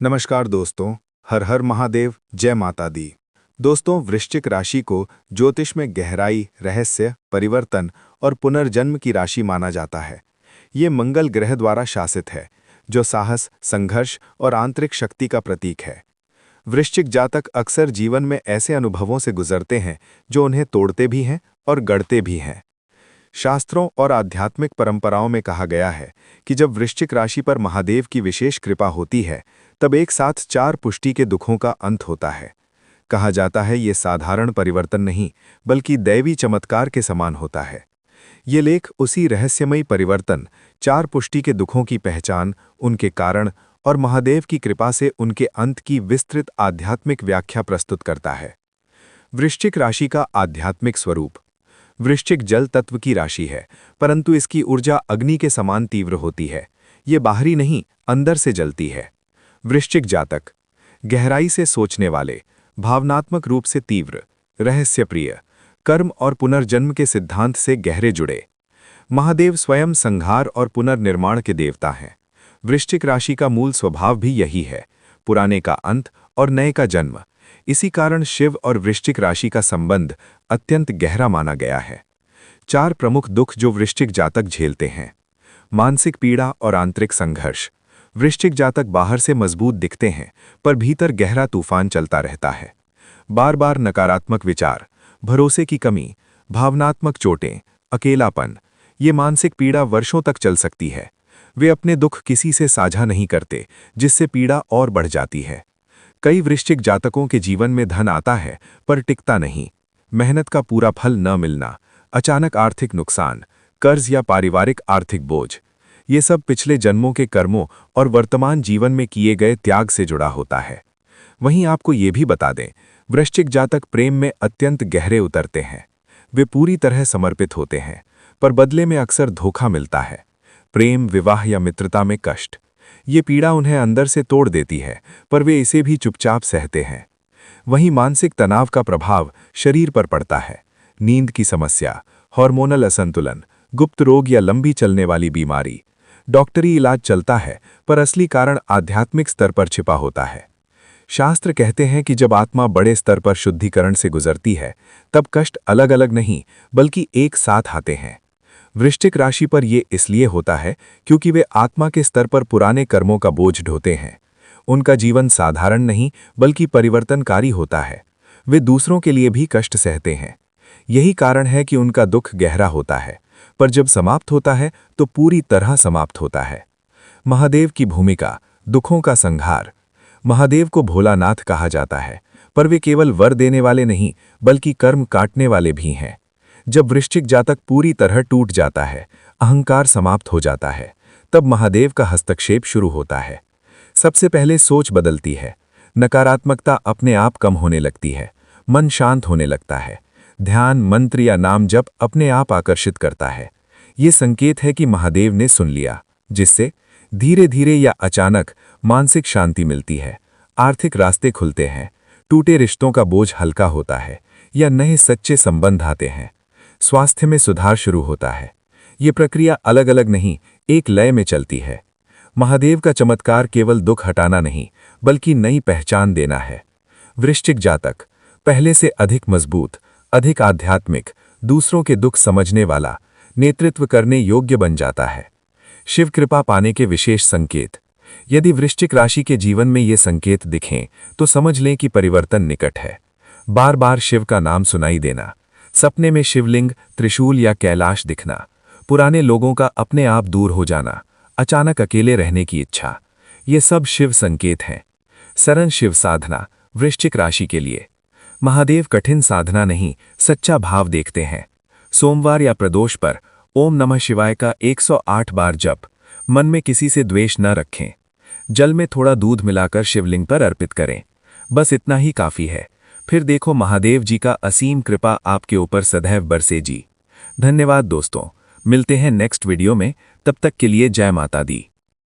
नमस्कार दोस्तों। हर हर महादेव, जय माता दी। दोस्तों, वृश्चिक राशि को ज्योतिष में गहराई, रहस्य, परिवर्तन और पुनर्जन्म की राशि माना जाता है। ये मंगल ग्रह द्वारा शासित है, जो साहस, संघर्ष और आंतरिक शक्ति का प्रतीक है। वृश्चिक जातक अक्सर जीवन में ऐसे अनुभवों से गुजरते हैं जो उन्हें तोड़ते भी हैं और गढ़ते भी हैं। शास्त्रों और आध्यात्मिक परंपराओं में कहा गया है कि जब वृश्चिक राशि पर महादेव की विशेष कृपा होती है, तब एक साथ 4 पुष्टि के दुखों का अंत होता है। कहा जाता है ये साधारण परिवर्तन नहीं, बल्कि दैवी चमत्कार के समान होता है। ये लेख उसी रहस्यमयी परिवर्तन, 4 पुष्टि के दुखों की पहचान, उनके कारण और महादेव की कृपा से उनके अंत की विस्तृत आध्यात्मिक व्याख्या प्रस्तुत करता है। वृश्चिक राशि का आध्यात्मिक स्वरूप। वृश्चिक जल तत्व की राशि है, परंतु इसकी ऊर्जा अग्नि के समान तीव्र होती है। ये बाहरी नहीं, अंदर से जलती है। वृश्चिक जातक गहराई से सोचने वाले, भावनात्मक रूप से तीव्र, रहस्यप्रिय, कर्म और पुनर्जन्म के सिद्धांत से गहरे जुड़े। महादेव स्वयं संहार और पुनर्निर्माण के देवता हैं। वृश्चिक राशि का मूल स्वभाव भी यही है, पुराने का अंत और नए का जन्म। इसी कारण शिव और वृश्चिक राशि का संबंध अत्यंत गहरा माना गया है। 4 प्रमुख दुख जो वृश्चिक जातक झेलते हैं। मानसिक पीड़ा और आंतरिक संघर्ष। वृश्चिक जातक बाहर से मजबूत दिखते हैं, पर भीतर गहरा तूफान चलता रहता है। बार बार नकारात्मक विचार, भरोसे की कमी, भावनात्मक चोटें, अकेलापन। ये मानसिक पीड़ा वर्षों तक चल सकती है। वे अपने दुख किसी से साझा नहीं करते, जिससे पीड़ा और बढ़ जाती है। कई वृश्चिक जातकों के जीवन में धन आता है, पर टिकता नहीं। मेहनत का पूरा फल न मिलना, अचानक आर्थिक नुकसान, कर्ज या पारिवारिक आर्थिक बोझ। ये सब पिछले जन्मों के कर्मों और वर्तमान जीवन में किए गए त्याग से जुड़ा होता है। वहीं आपको ये भी बता दें, वृश्चिक जातक प्रेम में अत्यंत गहरे उतरते हैं। वे पूरी तरह समर्पित होते हैं, पर बदले में अक्सर धोखा मिलता है। प्रेम, विवाह या मित्रता में कष्ट। ये पीड़ा उन्हें अंदर से तोड़ देती है, पर वे इसे भी चुपचाप सहते हैं। वहीं मानसिक तनाव का प्रभाव शरीर पर पड़ता है। नींद की समस्या, हार्मोनल असंतुलन, गुप्त रोग या लंबी चलने वाली बीमारी। डॉक्टरी इलाज चलता है, पर असली कारण आध्यात्मिक स्तर पर छिपा होता है। शास्त्र कहते हैं कि जब आत्मा बड़े स्तर पर शुद्धिकरण से गुजरती है, तब कष्ट अलग अलग नहीं, बल्कि एक साथ आते हैं। वृश्चिक राशि पर यह इसलिए होता है क्योंकि वे आत्मा के स्तर पर पुराने कर्मों का बोझ ढोते हैं। उनका जीवन साधारण नहीं, बल्कि परिवर्तनकारी होता है। वे दूसरों के लिए भी कष्ट सहते हैं। यही कारण है कि उनका दुख गहरा होता है, पर जब समाप्त होता है तो पूरी तरह समाप्त होता है। महादेव की भूमिका, दुखों का संहार। महादेव को भोलानाथ कहा जाता है, पर वे केवल वर देने वाले नहीं, बल्कि कर्म काटने वाले भी हैं। जब वृश्चिक जातक पूरी तरह टूट जाता है, अहंकार समाप्त हो जाता है, तब महादेव का हस्तक्षेप शुरू होता है। सबसे पहले सोच बदलती है। नकारात्मकता अपने आप कम होने लगती है, मन शांत होने लगता है। ध्यान, मंत्र या नाम जप अपने आप आकर्षित करता है। ये संकेत है कि महादेव ने सुन लिया, जिससे धीरे धीरे या अचानक मानसिक शांति मिलती है। आर्थिक रास्ते खुलते हैं, टूटे रिश्तों का बोझ हल्का होता है या नए सच्चे संबंध आते हैं। स्वास्थ्य में सुधार शुरू होता है। ये प्रक्रिया अलग अलग नहीं, एक लय में चलती है। महादेव का चमत्कार केवल दुख हटाना नहीं, बल्कि नई पहचान देना है। वृश्चिक जातक पहले से अधिक मजबूत, अधिक आध्यात्मिक, दूसरों के दुख समझने वाला, नेतृत्व करने योग्य बन जाता है। शिव कृपा पाने के विशेष संकेत। यदि वृश्चिक राशि के जीवन में ये संकेत दिखें, तो समझ लें कि परिवर्तन निकट है। बार बार शिव का नाम सुनाई देना, सपने में शिवलिंग, त्रिशूल या कैलाश दिखना, पुराने लोगों का अपने आप दूर हो जाना, अचानक अकेले रहने की इच्छा, ये सब शिव संकेत हैं। सरल शिव साधना वृश्चिक राशि के लिए। महादेव कठिन साधना नहीं, सच्चा भाव देखते हैं। सोमवार या प्रदोष पर ओम नमः शिवाय का 108 बार जप। मन में किसी से द्वेष न रखें। जल में थोड़ा दूध मिलाकर शिवलिंग पर अर्पित करें। बस इतना ही काफी है। फिर देखो महादेव जी का असीम कृपा आपके ऊपर सदैव बरसे जी। धन्यवाद दोस्तों, मिलते हैं नेक्स्ट वीडियो में। तब तक के लिए जय माता दी।